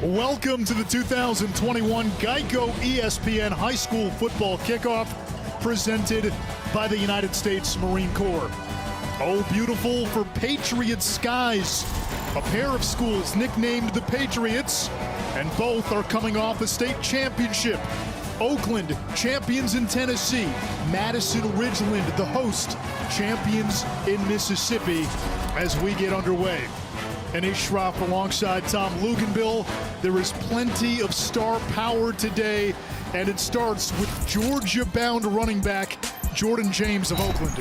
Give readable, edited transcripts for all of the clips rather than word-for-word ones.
Welcome to the 2021 GEICO ESPN High School Football Kickoff, presented by the United States Marine Corps. Oh, beautiful for Patriot skies. A pair of schools nicknamed the Patriots, and both are coming off a state championship. Oakland, champions in Tennessee. Madison-Ridgeland, the host, champions in Mississippi, as we get underway. And Ishroff alongside Tom Luganbill. There is plenty of star power today, and it starts with Georgia-bound running back Jordan James of Oakland.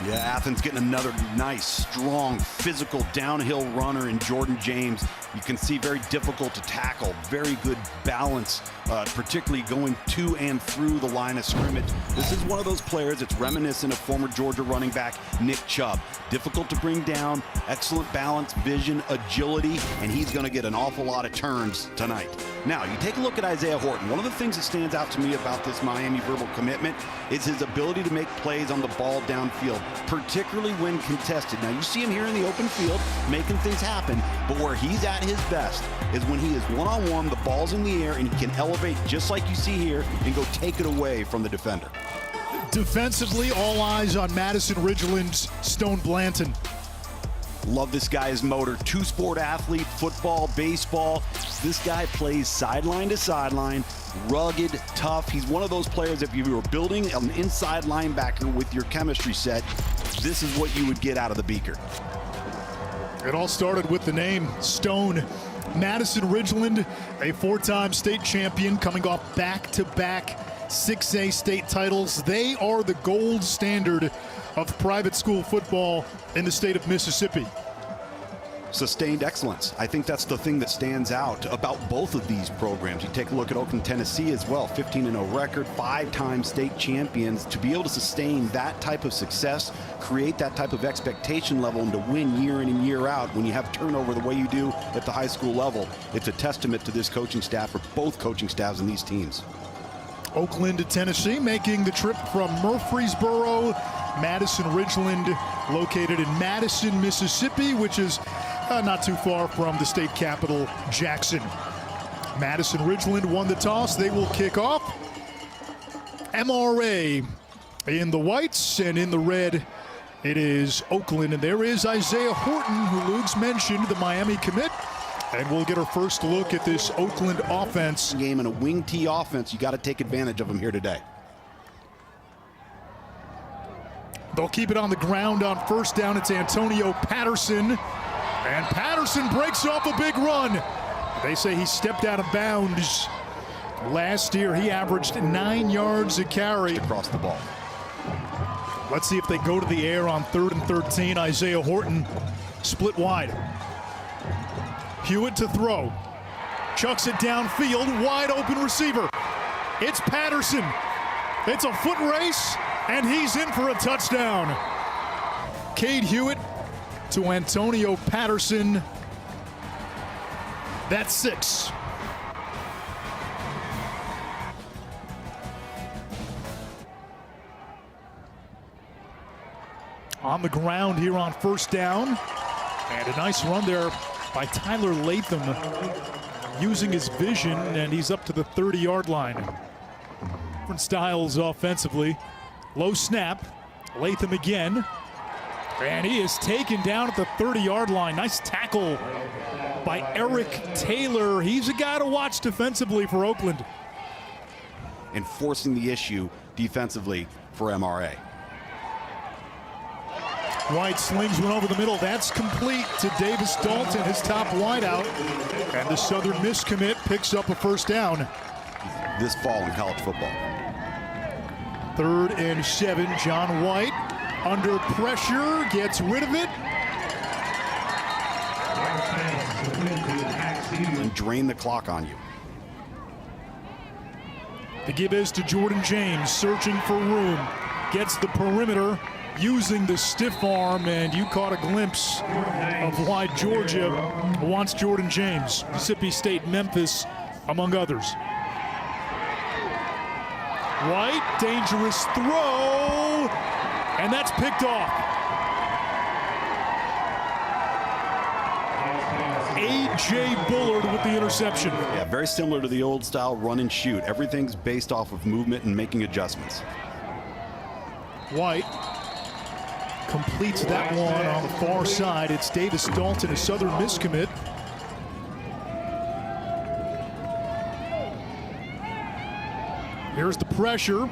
Yeah, Athens getting another nice, strong, physical downhill runner in Jordan James. You can see very difficult to tackle, very good balance, particularly going to and through the line of scrimmage. This is one of those players that's reminiscent of former Georgia running back Nick Chubb. Difficult to bring down, excellent balance, vision, agility, and he's going to get an awful lot of turns tonight. Now, you take a look at Isaiah Horton. One of the things that stands out to me about this Miami verbal commitment is his ability to make plays on the ball downfield, particularly when contested. Now, you see him here in the open field making things happen, but where he's at his best is when he is one-on-one, the ball's in the air, and he can elevate just like you see here and go take it away from the defender. Defensively, all eyes on Madison-Ridgeland's Stone Blanton. Love this guy's motor. Two-sport athlete, football, baseball. This guy plays sideline to sideline, rugged, tough. He's one of those players, if you were building an inside linebacker with your chemistry set, this is what you would get out of the beaker. It all started with the name Stone. Madison-Ridgeland, a four-time state champion, coming off back-to-back 6A state titles. They are the gold standard of private school football in the state of Mississippi. Sustained excellence. I think that's the thing that stands out about both of these programs. You take a look at Oakland, Tennessee as well, 15-0 record, 5-time state champions. To be able to sustain that type of success, create that type of expectation level, and to win year in and year out when you have turnover the way you do at the high school level, it's a testament to this coaching staff, or both coaching staffs in these teams. Oakland to Tennessee, making the trip from Murfreesboro. Madison-Ridgeland, located in Madison, Mississippi, which is not too far from the state capital, Jackson. Madison-Ridgeland won the toss. They will kick off. MRA in the whites, and in the red, it is Oakland. And there is Isaiah Horton, who Luke's mentioned, the Miami commit. And we'll get our first look at this Oakland offense. Game and a wing tee offense, you got to take advantage of them here today. They'll keep it on the ground on first down. It's Antonio Patterson. And Patterson breaks off a big run. They say he stepped out of bounds. Last year, he averaged 9 yards a carry. Across the ball. Let's see if they go to the air on 3rd and 13. Isaiah Horton split wide. Hewitt to throw. Chucks it downfield. Wide open receiver. It's Patterson. It's a foot race, and he's in for a touchdown. Cade Hewitt to Antonio Patterson. That's 6. On the ground here on first down. And a nice run there by Tyler Latham, using his vision, and he's up to the 30-yard line. Different styles offensively. Low snap. Latham again. And he is taken down at the 30-yard line. Nice tackle by Eric Taylor. He's a guy to watch defensively for Oakland. And forcing the issue defensively for MRA. White slings one over the middle. That's complete to Davis Dalton, his top wideout. And the Southern Miss commit picks up a first down. This fall in college football. 3rd and 7. John White under pressure, gets rid of it. And drain the clock on you. The give is to Jordan James, searching for room. Gets the perimeter, using the stiff arm, and you caught a glimpse of why Georgia wants Jordan James. Mississippi State, Memphis, among others. White, dangerous throw, and that's picked off. C.J. Bullard with the interception. Yeah, very similar to the old style run and shoot. Everything's based off of movement and making adjustments. White completes that one on the far side. It's Davis Dalton, a Southern Miss commit. Here's the pressure.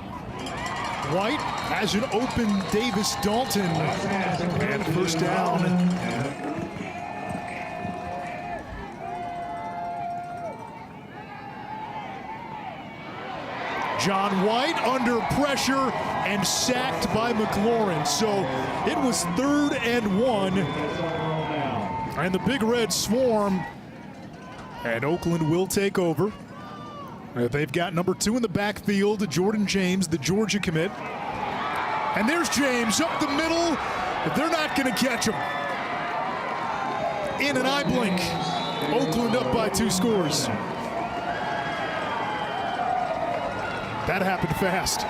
White has an open Davis Dalton. And first down. John White under pressure and sacked by McLaurin. So it was 3rd and 1. And the Big Red swarm. And Oakland will take over. They've got number 2 in the backfield, Jordan James, the Georgia commit. And there's James up the middle. They're not going to catch him. In an eye blink, Oakland up by 2 scores. That happened fast.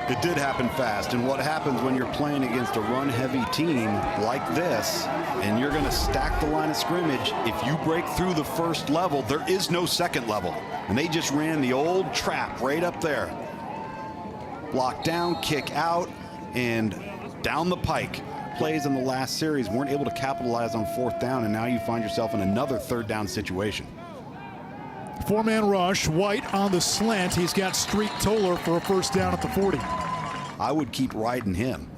It did happen fast, and what happens when you're playing against a run-heavy team like this, and you're going to stack the line of scrimmage, if you break through the first level, there is no second level. And they just ran the old trap right up there. Block down, kick out, and down the pike. Plays in the last series weren't able to capitalize on 4th down, and now you find yourself in another 3rd down situation. 4-man rush, White on the slant. He's got Street Toller for a first down at the 40. I would keep riding him.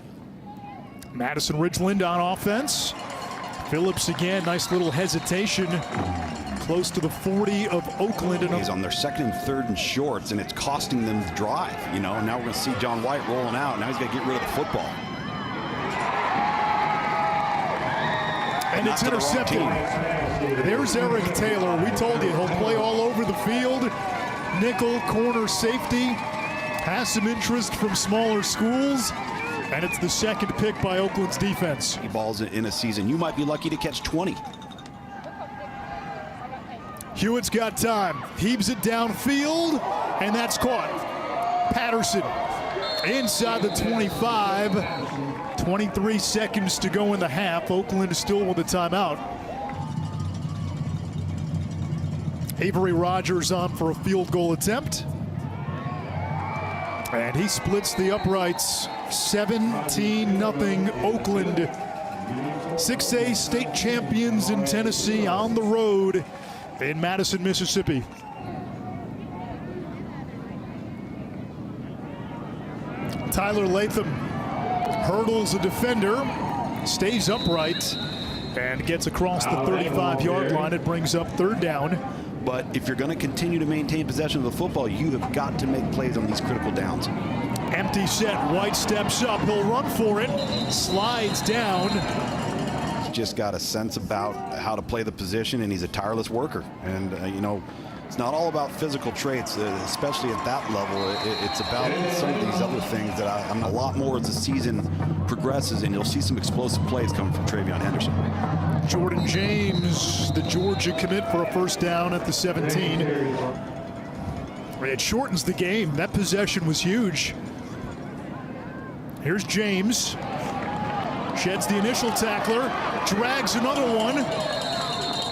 Madison-Ridgeland on offense. Phillips again, nice little hesitation. Close to the 40 of Oakland. He's on their 2nd and 3rd and shorts, and it's costing them the drive. You know, now we're going to see John White rolling out. Now he's got to get rid of the football. And it's intercepted. There's Eric Taylor. We told you he'll play all over the field. Nickel, corner, safety. Has some interest from smaller schools. And it's the 2nd pick by Oakland's defense. Balls in a season. You might be lucky to catch 20. Hewitt's got time. Heaves it downfield. And that's caught. Patterson inside the 25. 23 seconds to go in the half. Oakland is still with a timeout. Avery Rogers on for a field goal attempt. And he splits the uprights. 17-0 Oakland. 6A state champions in Tennessee on the road in Madison, Mississippi. Tyler Latham hurdles a defender, stays upright, and gets across the 35-yard line. It brings up 3rd down. But if you're going to continue to maintain possession of the football, you have got to make plays on these critical downs. Empty set, White steps up, he'll run for it, slides down. He's just got a sense about how to play the position, and he's a tireless worker. And, you know, it's not all about physical traits, especially at that level. It's about some of these other things that I'm a lot more as the season progresses, and you'll see some explosive plays coming from Travion Henderson. Jordan James, the Georgia commit, for a first down at the 17. It shortens the game. That possession was huge. Here's James. Sheds the initial tackler, drags another one,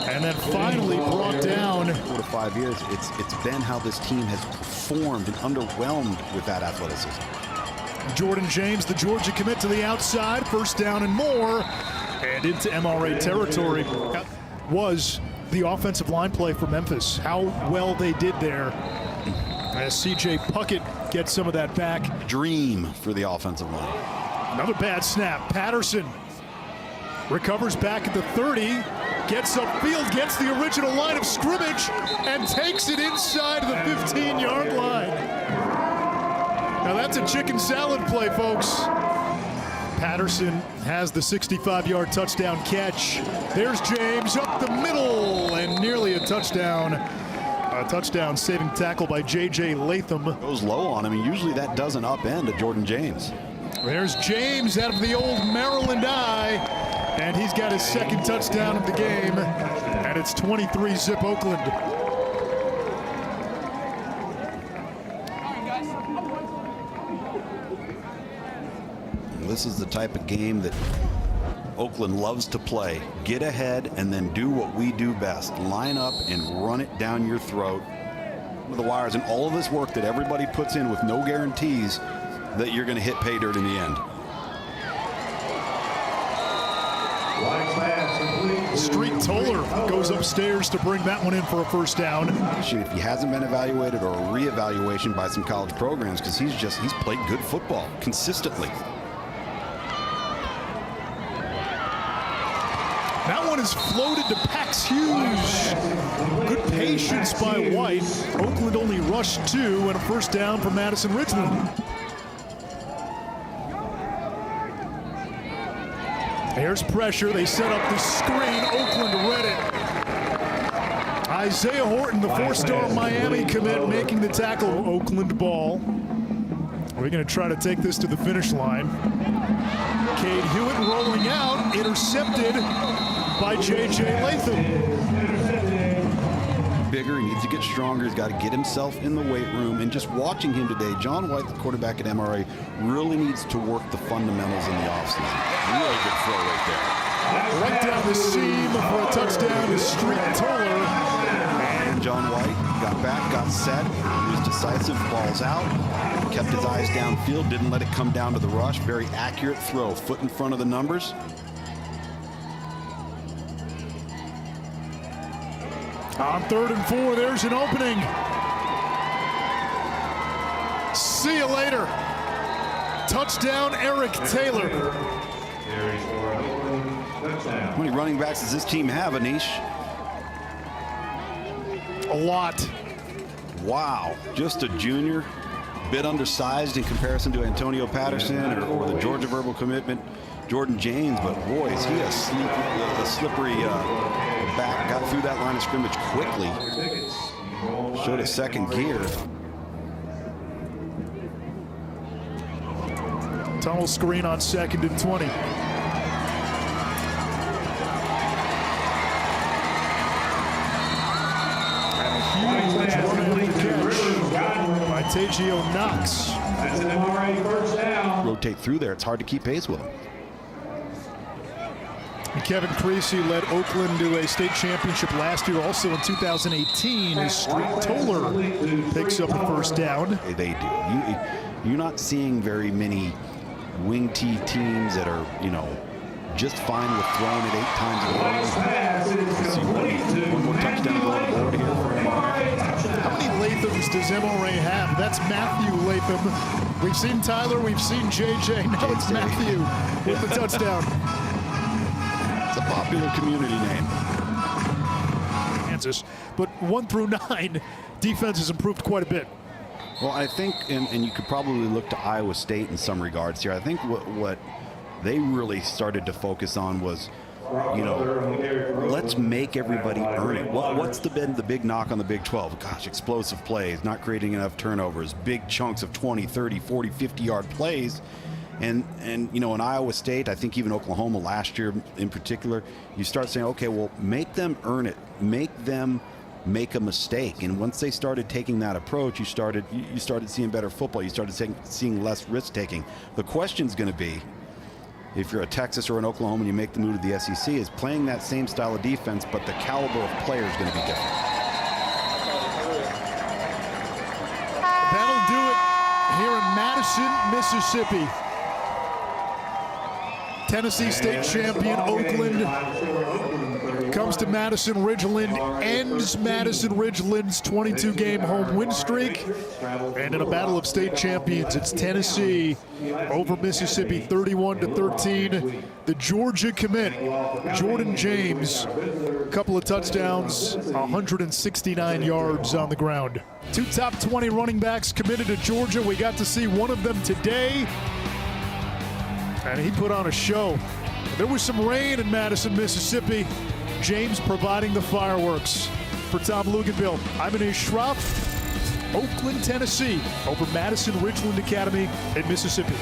and then finally brought down. 4 to 5 years, it's been how this team has performed and underwhelmed with that athleticism. Jordan James, the Georgia commit, to the outside, first down and more, and into MRA territory. That was the offensive line play for Memphis. How well they did there, as C.J. Puckett gets some of that back. Dream for the offensive line. Another bad snap. Patterson recovers back at the 30, gets upfield, gets the original line of scrimmage, and takes it inside the 15-yard line. Now that's a chicken salad play, folks. Patterson has the 65-yard touchdown catch. There's James up the middle, and nearly a touchdown. A touchdown-saving tackle by J.J. Latham. Goes low on him, and usually that doesn't upend to Jordan James. There's James out of the old Maryland eye, and he's got his 2nd touchdown of the game, and it's 23-zip Oakland. This is the type of game that Oakland loves to play. Get ahead and then do what we do best. Line up and run it down your throat with the wires, and all of this work that everybody puts in with no guarantees that you're going to hit pay dirt in the end. Street Toller goes upstairs to bring that one in for a first down. If he hasn't been evaluated or a reevaluation by some college programs, because he's played good football consistently. That one is floated to Pax Hughes. Good patience by White. Oakland only rushed 2 and a first down for Madison-Ridgeland. Here's pressure. They set up the screen. Oakland read it. Isaiah Horton, the 4-star Miami commit, making the tackle. Oakland ball. We're going to try to take this to the finish line. Cade Hewitt rolling out, intercepted by J.J. Latham. Bigger, he needs to get stronger. He's got to get himself in the weight room. And just watching him today, John White, the quarterback at MRA, really needs to work the fundamentals in the offseason. Really good throw right there. Right down the seam for a touchdown to Street Toller. And John White got back, got set. He was decisive, balls out. Kept his eyes downfield, didn't let it come down to the rush. Very accurate throw, foot in front of the numbers. On 3rd and 4, there's an opening. See you later. Touchdown, Eric Taylor. How many running backs does this team have, Anish? A lot. Wow, just a junior, bit undersized in comparison to Antonio Patterson or the Georgia verbal commitment, Jordan James, but boy, is he a slippery back. Got through that line of scrimmage quickly. Showed a second gear. Tunnel screen on 2nd and 20. And a huge run after catch by Tegeo Knox. That's an MRA first down. Rotate through there. It's hard to keep pace with him. Kevin Creasy led Oakland to a state championship last year, also in 2018. As Street Toller picks up a first down. They do. You're not seeing very many wing T teams that are, just fine with throwing it 8 times in a row. See one more touchdown going on the board here for MRA. How many Lathams does MRA have? That's Matthew Latham. We've seen Tyler, we've seen JJ. Now it's Matthew with the touchdown. It's a popular community name. Kansas, but 1 through 9, defense has improved quite a bit. Well, I think, and you could probably look to Iowa State in some regards here. I think what they really started to focus on was, let's make everybody earn it. What's the big knock on the Big 12? Gosh, explosive plays, not creating enough turnovers, big chunks of 20, 30, 40, 50-yard plays. And in Iowa State, I think even Oklahoma last year in particular, you start saying, okay, well, make them earn it. Make them make a mistake. And once they started taking that approach, you started seeing better football. You started seeing less risk-taking. The question's going to be, if you're a Texas or an Oklahoma and you make the move to the SEC, is playing that same style of defense, but the caliber of player is going to be different. That'll do it here in Madison, Mississippi. Tennessee state champion Oakland comes to Madison-Ridgeland, ends Madison-Ridgeland's 22-game home win streak. And in a battle of state champions, it's Tennessee over Mississippi 31-13. The Georgia commit, Jordan James, a couple of touchdowns, 169 yards on the ground. 2 top 20 running backs committed to Georgia. We got to see one of them today, and he put on a show. There was some rain in Madison, Mississippi. James providing the fireworks. For Tom Luganville, I'm Anish Shroff. Oakland, Tennessee over Madison-Ridgeland Academy in Mississippi.